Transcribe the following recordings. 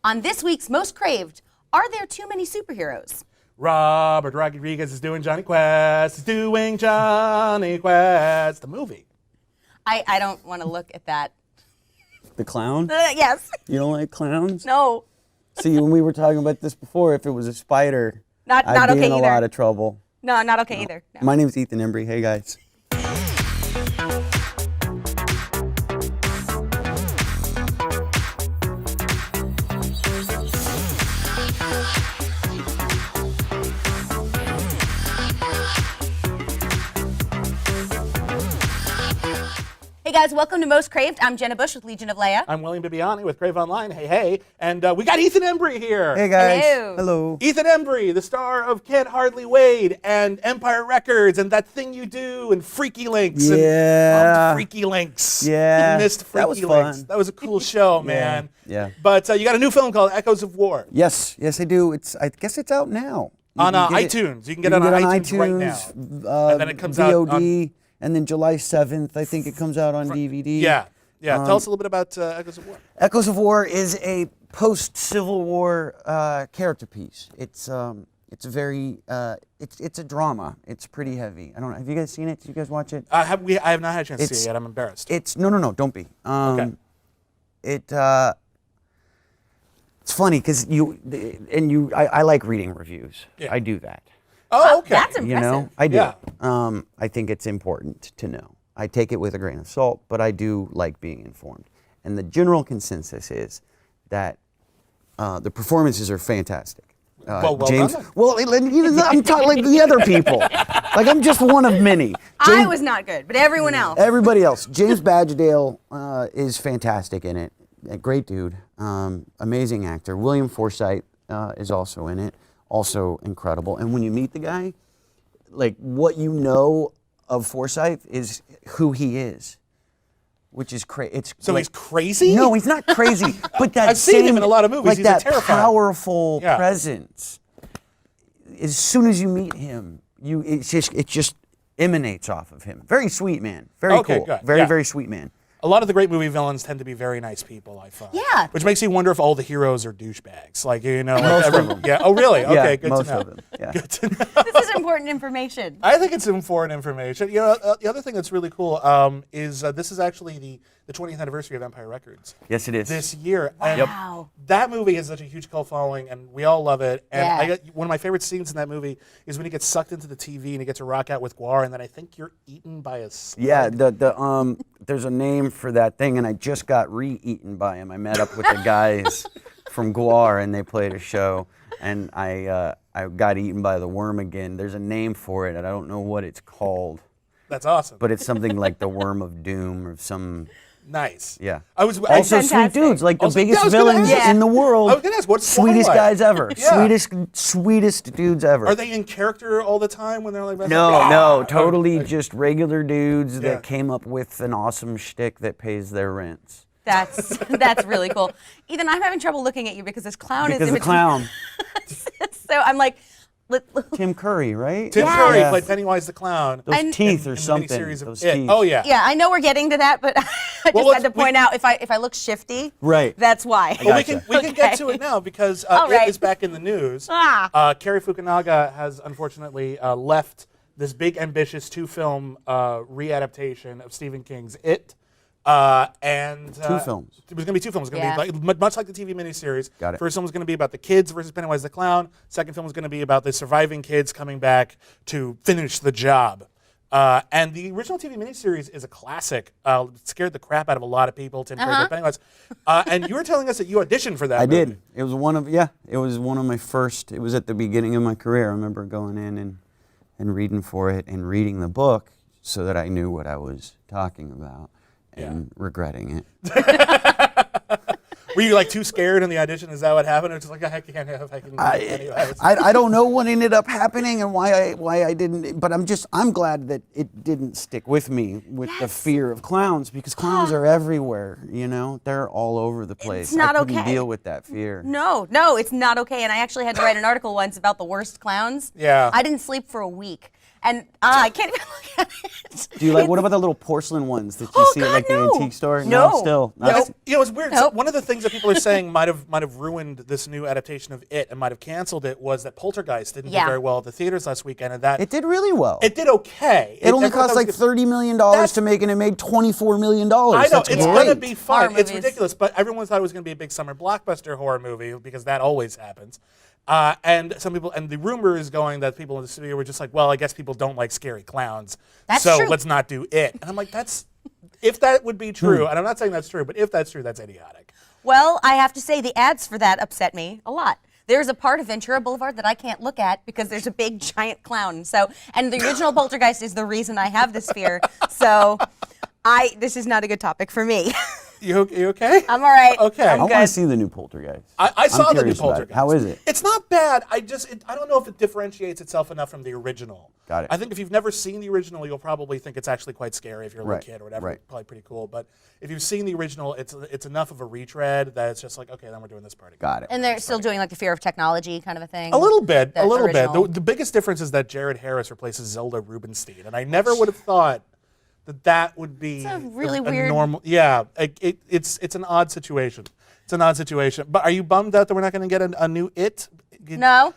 On this week's Most Craved, are there too many superheroes? Robert Rodriguez is doing Jonny Quest. He's doing Jonny Quest, the movie. I don't want to look at that. The clown? Yes. You don't like clowns? No. See, when we were talking about this before, if it was a spider, Not I'd be okay in a either. lot of trouble. No, not okay either. No. My name's ETHAN Embry. Hey, guys. Hey guys, welcome to Most Craved. I'm Jenna Busch with Legion of Leia. I'm William Bibbiani with CraveOnline. Hey, hey. And we got ETHAN Embry here. Hey, guys. Hello. Hello. ETHAN Embry, the star of Can't Hardly Wait and Empire Records and That Thing You Do and Freaky Links. Yeah. And Freaky Links. Yeah. You missed Freaky That was Links. fun. That was a cool show, man. Yeah. But you got a new film called Echoes of War. Yes, I do. I guess it's out now. You On can get it- iTunes. You can get it on iTunes right now. And then it comes out VOD, on... and then July 7th, I think it comes out on DVD. Yeah. Tell us a little bit about Echoes of War. Echoes of War is a post-Civil War character piece. It's a drama. It's pretty heavy. I don't know. Have you guys seen it? Did you guys watch it? I have not had a chance to see it yet. I'm embarrassed. No, don't be. Okay. It's funny because I like reading reviews. Yeah. I do that. Oh, okay. That's impressive. You know, I do. Yeah. I think it's important to know. I take it with a grain of salt, but I do like being informed. And the general consensus is that the performances are fantastic. Well James, done. well, I'm talking like the other people. Like I'm just one of many. I was not good, but everyone else. Everybody else. James Badgedale is fantastic in it. A great dude. Amazing actor. William Forsythe is also in it. Also incredible. And when you meet the guy, like what you know of Forsythe is who he is, which is crazy. So he's crazy? No, he's not crazy. But that I've seen him in a lot of movies. Like He's that terrifying. powerful presence. As soon as you meet him, it just emanates off of him. Very sweet man. Very cool. Good. Very sweet man. A lot of the great movie villains tend to be very nice people, I find. Yeah. Which makes you wonder if all the heroes are douchebags. Like, you know. Most of them. Yeah. Oh, really? Okay, Yeah, good most to know. of them. Yeah. Good to know. This is important information. I think it's important information. You know, the other thing that's really cool is this is actually the 20th anniversary of Empire Records. Yes, it is. This year. Wow. And that movie has such a huge cult following, and we all love it. And Yeah. one of my favorite scenes in that movie is when he gets sucked into the TV and he gets to rock out with Guar, and then I think you're eaten by a slug. Yeah, there's a name for that thing, and I just got re-eaten by him. I met up with the guys from Guar, and they played a show, and I got eaten by the worm again. There's a name for it, and I don't know what it's called, That's awesome. but it's something like the Worm of Doom or some. Nice. Yeah. Also Also, sweet fantastic. dudes, like the Also- yeah, I biggest was gonna villains ask. in the world. I was gonna ask, what's sweetest Twilight? guys ever. Yeah. Sweetest dudes ever. Are they in character all the time when they're like? No, totally just regular dudes Yeah. that came up with an awesome shtick that pays their rents. That's really cool. Ethan, I'm having trouble looking at you because this clown Because is the clown, So I'm like, Tim Curry, right? Tim Yes. Curry Yeah. played Pennywise the Clown. Those And- teeth or in the something. miniseries of Those It. teeth. Oh yeah. yeah, I know we're getting to that, but I just Well, had to point out if I look shifty, Right. that's why. Well, Gotcha. we can get to it now because All right. It is back in the news. Cary Fukunaga has unfortunately left this big, ambitious two-film readaptation of Stephen King's It. And Two films. It was going to be two films. It was Yeah. going to be much like the TV miniseries. Got it. First film was going to be about the kids versus Pennywise the Clown. Second film was going to be about the surviving kids coming back to finish the job. And the original TV miniseries is a classic. It scared the crap out of a lot of people. Tim Curry, Pennywise. And you were telling us that you auditioned for that. I movie. did. It was one of my first. It was at the beginning of my career. I remember going in and reading for it and reading the book so that I knew what I was talking about and regretting it. Were you like too scared in the audition? Is that what happened? Or just like I can't have. I can. Anyways. I don't know what ended up happening and why I didn't. But I'm glad that it didn't stick with me with the fear of clowns, because clowns are everywhere. You know, they're all over the place. It's not I couldn't okay. deal with that fear. No, it's not okay. And I actually had to write an article once about the worst clowns. Yeah. I didn't sleep for a week. And I can't even look at it. Do you like? What about the little porcelain ones that you Oh, see God, at like no. the antique store? No. Still. Nope. You know, it's weird. So Nope. one of the things that people are saying might have ruined this new adaptation of It and might have canceled it was that Poltergeist didn't do Yeah. very well at the theaters last weekend, and that It did really well. it did okay. It only everyone cost thought it like was gonna- $30 million That's- to make, and it made $24 million. I know, That's it's great. going to be fun. Horror It's movies. ridiculous, but everyone thought it was going to be a big summer blockbuster horror movie because that always happens. And some people, and the rumor is going that people in the studio were just like, well, I guess people don't like scary clowns, That's so true. let's not do It. And I'm like, if that would be true, and I'm not saying that's true, but if that's true, that's idiotic. Well, I have to say the ads for that upset me a lot. There's a part of Ventura Boulevard that I can't look at because there's a big giant clown. So, and the original Poltergeist is the reason I have this fear. So, this is not a good topic for me. You okay? I'm all right. Okay. I'm I want good. to see the new Poltergeist. I saw I'm the new curious about it. Poltergeist. How is it? It's not bad. I don't know if it differentiates itself enough from the original. Got it. I think if you've never seen the original, you'll probably think it's actually quite scary if you're a little Right, kid or whatever. right. Probably pretty cool. But if you've seen the original, it's enough of a retread that it's just like, okay, then we're doing this part again. Got it. And they're still doing like the fear of technology kind of a thing. A little bit. The A little bit. original. The biggest difference is that Jared Harris replaces Zelda Rubinstein, and I never would have thought that would be It's a really weird- normal. Yeah, it's an odd situation. It's an odd situation. But are you bummed out that we're not going to get a new It? No.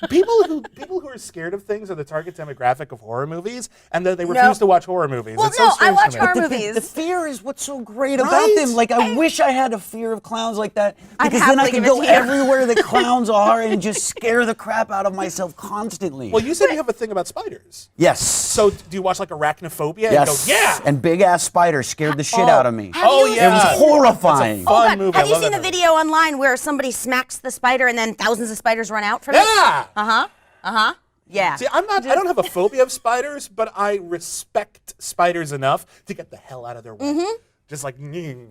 People who are scared of things are the target demographic of horror movies, and that they refuse to watch horror movies. Well, It's so no, I strange watch to me. horror The movies. fear is what's so great Right? about them. Like, I wish I had a fear of clowns like that, I'd because then I happily could give it go to you. everywhere the clowns are and just scare the crap out of myself constantly. Well, you said you have a thing about spiders. Yes. So do you watch like Arachnophobia Yes. and go, yeah? And big ass spiders scared the shit out of me. Have you yeah. It was seen- horrifying. Fun Oh, God. movie. Have I you love seen that the movie. video online where somebody smacks the spider and then thousands of spiders run out from it? Yeah. Yeah. See, I don't have a phobia of spiders, but I respect spiders enough to get the hell out of their way. Mm-hmm. Just like,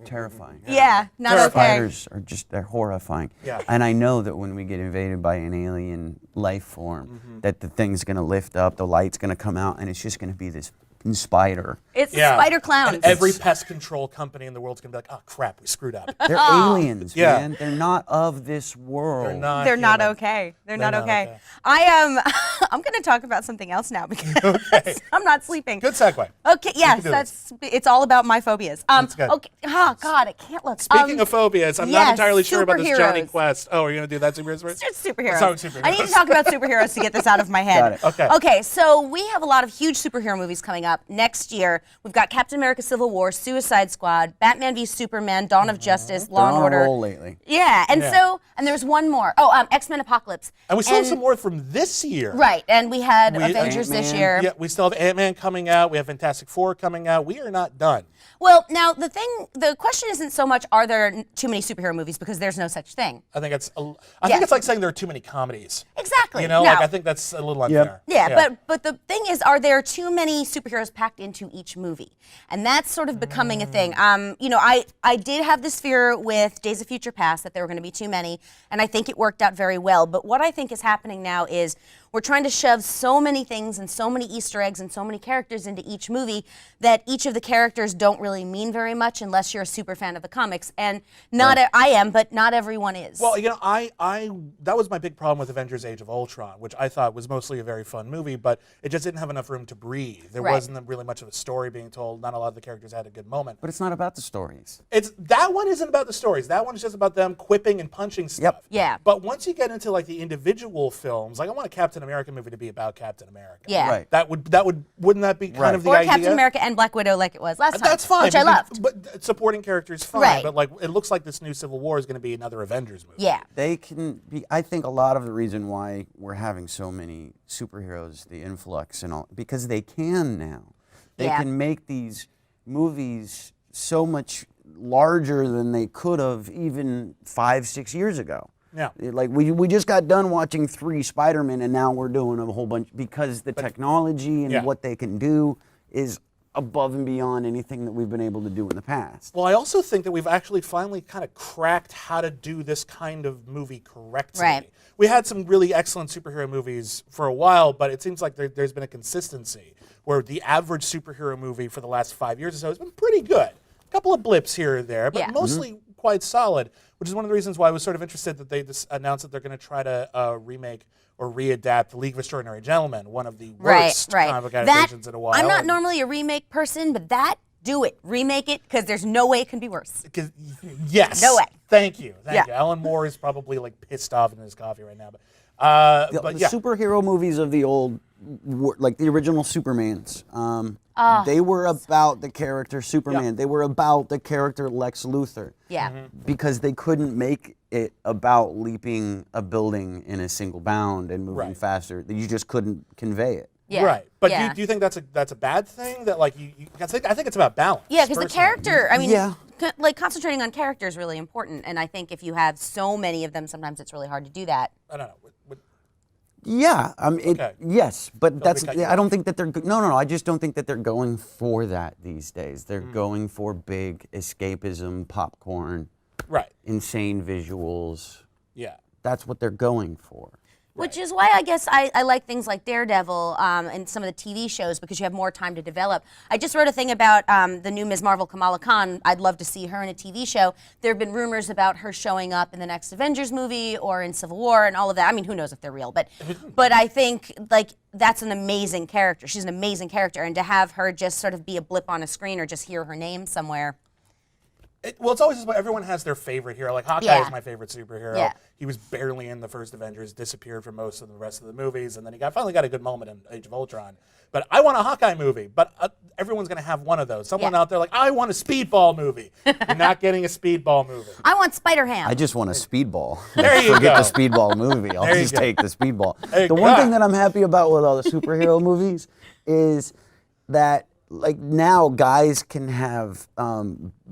Terrifying. Yeah, not okay. Spiders are they're horrifying. Yeah. And I know that when we get invaded by an alien life form, that the thing's going to lift up, the light's going to come out, and it's just going to be this fucking spider. It's yeah. spider clowns. And every pest control company in the world's gonna be like, oh crap, we screwed up. They're aliens, Yeah. man. They're not of this world. They're not. They're not human. okay. They're They're not not okay. okay. I'm going to talk about something else now because I'm not sleeping. Good segue. Okay, yes, do this. it's all about my phobias. That's good. Okay. Oh God, I can't look. Speaking of phobias, I'm not yes, entirely sure about this Jonny superheroes. Quest. Oh, are you gonna do that superheroes first? It's superheroes. Sorry, superheroes. I need to talk about superheroes to get this out of my head. Got it. Okay. Okay, so we have a lot of huge superhero movies coming up next year. We've got Captain America: Civil War, Suicide Squad, Batman v Superman, Dawn of Justice, They're Law and on a Order. roll lately. Yeah, and Yeah. and there's one more. Oh, X-Men Apocalypse. And we still have some more from this year. Right, and we had Avengers this Ant-Man. year. Yeah, we still have Ant-Man coming out. We have Fantastic Four coming out. We are not done. Well, now the question isn't so much are there too many superhero movies, because there's no such thing. I think it's Yeah. like saying there are too many comedies. Exactly. You know, No. like I think that's a little unfair. Yeah, but the thing is, are there too many superheroes packed into each movie? And that's sort of becoming a thing. I did have this fear with Days of Future Past that there were going to be too many, and I think it worked out very well. But what I think is happening now is we're trying to shove so many things and so many Easter eggs and so many characters into each movie that each of the characters don't really mean very much unless you're a super fan of the comics. And I am, but not everyone is. Well, you know, I that was my big problem with Avengers: Age of Ultron, which I thought was mostly a very fun movie, but it just didn't have enough room to breathe. There Right. wasn't really much of a story being told. Not a lot of the characters had a good moment. But it's not about the stories. That one isn't about the stories. That one is just about them quipping and punching stuff. Yep. Yeah. But once you get into like the individual films, like I want a Captain America movie to be about Captain America. Yeah. Right. Wouldn't that be kind Right. of the or idea? Captain America and Black Widow like it was last time. That's fine. Which I loved. But supporting characters fine. Right. But like it looks like this new Civil War is going to be another Avengers movie. Yeah. They can be, I think a lot of the reason why we're having so many superheroes, the influx and all, because they can now. They Yeah. can make these movies so much larger than they could have even 5-6 years ago. Yeah. Like we just got done watching 3 Spider-Man, and now we're doing a whole bunch because the technology and Yeah. what they can do is above and beyond anything that we've been able to do in the past. Well, I also think that we've actually finally kind of cracked how to do this kind of movie correctly. Right. We had some really excellent superhero movies for a while, but it seems like there's been a consistency where the average superhero movie for the last 5 years or so has been pretty good. A couple of blips here or there, but Yeah. mostly quite solid, which is one of the reasons why I was sort of interested that they just announced that they're going to try to remake or readapt The League of Extraordinary Gentlemen, one of the worst comic book adaptations in a while. I'm not normally a remake person, but do it. Remake it, because there's no way it can be worse. Yes. No way. Thank you. Thank you. Alan Moore is probably like pissed off in his coffee right now. But the superhero movies of the old, like the original Supermans, they were about the character Superman. Yeah. They were about the character Lex Luthor. Yeah. Because they couldn't make it about leaping a building in a single bound and moving faster. You just couldn't convey it. Yeah. Right, but do you think that's a bad thing? That like I think it's about balance. Yeah, because the character, I mean, Yeah. like concentrating on character is really important, and I think if you have so many of them, sometimes it's really hard to do that. I don't know. Yeah, yes, but that's. cut you I don't think that they're. No. I just don't think that they're going for that these days. They're going for big escapism, popcorn, Right. insane visuals. Yeah. That's what they're going for. Which is why I guess I like things like Daredevil and some of the TV shows, because you have more time to develop. I just wrote a thing about the new Ms. Marvel, Kamala Khan. I'd love to see her in a TV show. There have been rumors about her showing up in the next Avengers movie or in Civil War and all of that. I mean, who knows if they're real, but I think like that's an amazing character. She's an amazing character, and to have her just sort of be a blip on a screen or just hear her name somewhere. Well, it's always just everyone has their favorite hero. Like Hawkeye is my favorite superhero. Yeah. He was barely in the first Avengers, disappeared from most of the rest of the movies, and then he finally got a good moment in Age of Ultron. But I want a Hawkeye movie. But everyone's going to have one of those. Someone out there like, I want a Speedball movie. You're not getting a Speedball movie. I want Spider-Ham. I just want a Speedball. There you Forget go. the Speedball movie. I'll There you just go. take the Speedball. There you The go. one thing that I'm happy about with all the superhero movies is that like now guys can have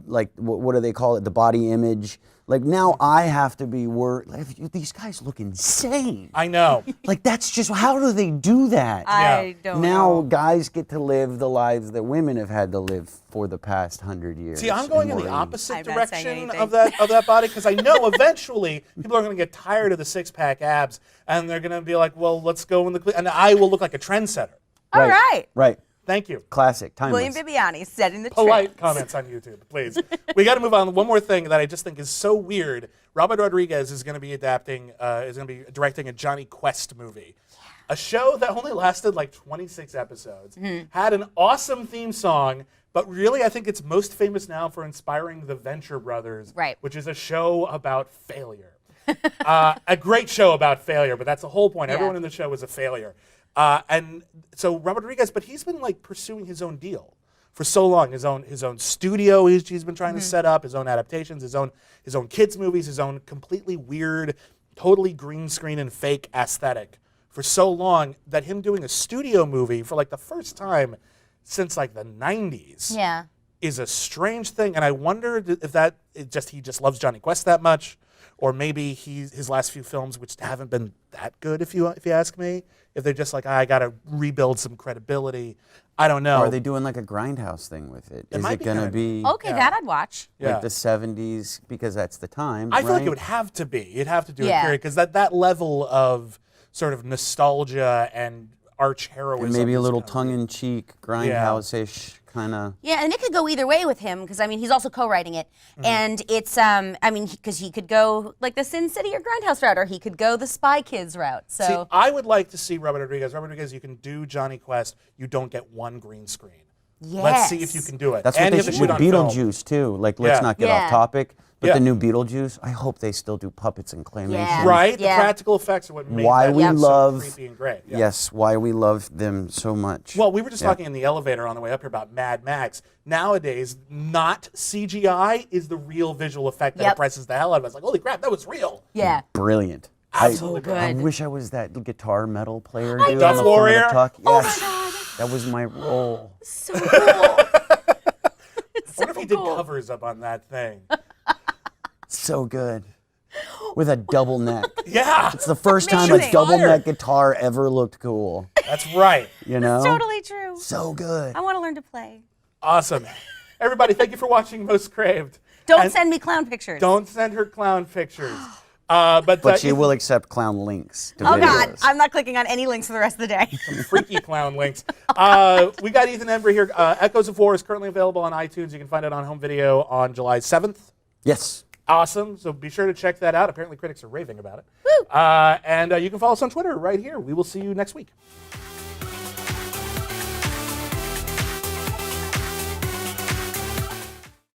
like what do they call it, the body image. Like now I have to be worried. Like, these guys look insane. I know. Like that's just, how do they do that? I don't Now know. guys get to live the lives that women have had to live for the past 100 years. See, I'm going in the Maureen. opposite I'm not saying direction anything. of that body, because I know eventually people are going to get tired of the six-pack abs, and they're going to be like, well, let's go in the and I will look like a trendsetter. All right. Right. Thank you. Classic. Timeless. William Bibbiani setting the Polite trend. comments on YouTube, please. We got to move on. One more thing that I just think is so weird. Robert Rodriguez is going to be directing a Jonny Quest movie. A show that only lasted like 26 episodes, had an awesome theme song, but really I think it's most famous now for inspiring the Venture Brothers, which is a show about failure. A great show about failure, but that's the whole point. Yeah. Everyone in the show is a failure. And so Robert Rodriguez, but he's been like pursuing his own deal for so long. His own studio he's been trying to set up, his own adaptations, his own kids movies, his own completely weird, totally green screen and fake aesthetic for so long, that him doing a studio movie for like the first time since like the 90s is a strange thing. And I wonder if he just loves Jonny Quest that much, or maybe his last few films, which haven't been that good, if you ask me, if they're just like, I got to rebuild some credibility. I don't know. Or are they doing like a Grindhouse thing with it? Is might it be going to kinda- be Okay, that I'd watch. like the 70s, because that's the time, I feel like right? it would have to be. You'd have to do Yeah. a period, because that level of sort of nostalgia and arch heroism. And maybe a is little kinda tongue-in-cheek, Grindhouse-ish kind of. Yeah, and it could go either way with him, because I mean he's also co-writing it, and it's I mean because he could go like the Sin City or Grindhouse route, or he could go the Spy Kids route. So See, I would like to see Robert Rodriguez. Robert Rodriguez, you can do Jonny Quest. You don't get one green screen. Let's see if you can do it. That's and what you they have to should shoot with on film. Beetlejuice too. Like, let's Yeah. not get Yeah. off topic, but Yeah. the new Beetlejuice, I hope they still do puppets and claymation. Yeah. Right? Yeah. The practical effects are what make Why that we so love, creepy and great. Yeah. yes, why we love them so much. Well, we were just talking in the elevator on the way up here about Mad Max. Nowadays, not CGI is the real visual effect that Yep. impresses the hell out of us. Like, holy crap, that was real. yeah. Brilliant. Absolutely I good. wish I was that guitar metal player. I dude, know. on the Duff front of the Warrior? truck. Oh Yes, my God. that was my role. So cool. I wonder if he did cool. covers up on that thing. So good. With a double neck. Yeah, It's the first time a Amazing. double neck guitar ever looked cool. that's right. You know? Totally true. So good. I want to learn to play. Awesome. Everybody, thank you for watching Most Craved. Don't And send me clown pictures. Don't send her clown pictures. But She will accept clown links to Oh videos. God, I'm not clicking on any links for the rest of the day. freaky clown links. We got Ethan Embry here. Echoes of War is currently available on iTunes. You can find it on home video on July 7th. Yes. Awesome. So be sure to check that out. Apparently critics are raving about it. Woo! And you can follow us on Twitter right here. We will see you next week.